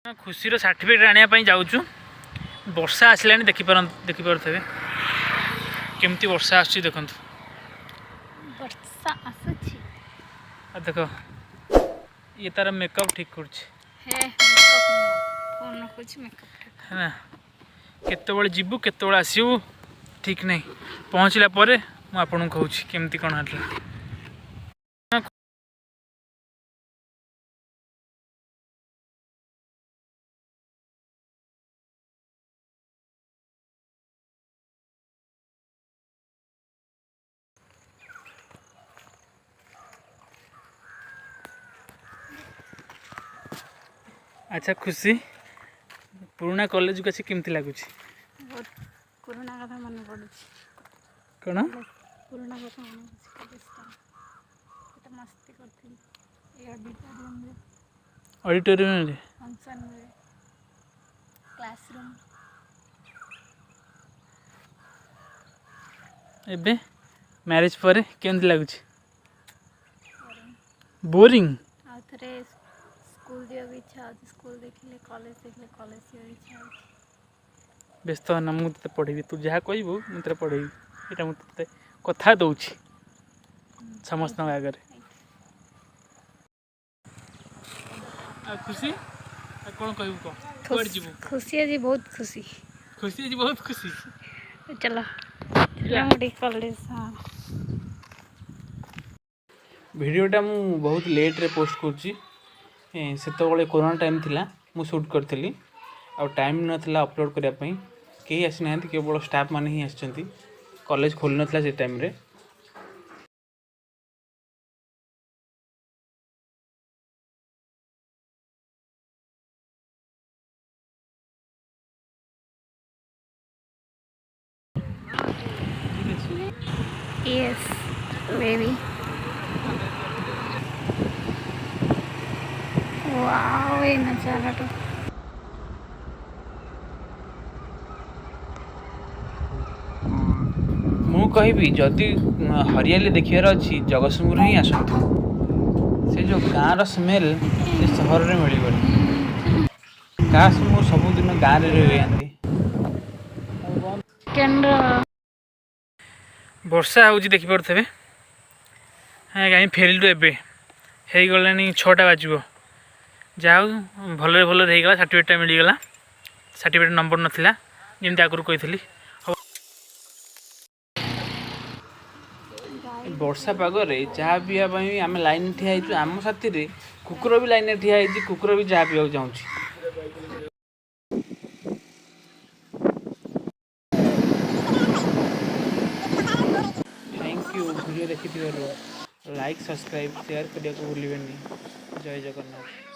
खुशी सर्टिफिकेट आने जाऊँ वर्षा आसला देखिपे केमती वर्षा आस देखु देख ये तार मेकअप ठीक कर केतबे जीवु केतबे आसबू ठीक नहीं पहुँचला मुझे कहूँ केमती कौन है। अच्छा खुशी पुराना कॉलेज को अच्छी केमती लगुच बहुत पुराना कथा मन पड़ुछ कौन पुराना कथा मन तो मस्ती करथि ऑडिटोरियम रे फंक्शन में क्लासरूम एबे मैरिज पर केमती लगुच बोरिंग आथरे स्कूल दिया भी इच्छा होती स्कूल देखिले कॉलेज दिया इच्छा होती व्यस्त होना मुझे पढ़ेबी तू जहाँ कहबू मुझे पढ़ेबी यहाँ मुझे कथा दूची समस्त आगे खुशी कौन कहबू कह जीवु खुशी आज बहुत खुशी खुशी आज बहुत खुशी चलो कॉलेज हाँ वीडियोटा मु बहुत लेट रे पोस्ट करची से कोरोना टाइम थिला मु शूट करथिली आ टाइम नथिला अपलोड करिया पई केही आसी नांती केवल स्टाफ माने ही आछंती कॉलेज खोल नथिला से टाइम रे Yes, baby. Wow, ये नजारा तो मु कहबी जदि हरियाली देखार अच्छी जगतसिंहपुर ही आसतु से जो गाँव स्मेल से सहर में मिलबनी काश मु सबुदिन गाँव में रही वर्षा हो देखिपे हाँ कहीं फेरिलु एवं हो गला 6टा बाजब जाओ भल भल होगा सर्टिफिकेटा मिलगला सर्टिफिकेट नंबर नाला जमी आगुरी कही वर्षा पागरे चाह पीवाई आम लाइन ठिया आम साथी कुकुर भी लाइन ठिया कुकुर भी चाह पीवा चाहूँ थैंक यू वीडियो देखी लाइक सब्सक्राइब शेयर करने को भूलें। जय जगन्नाथ।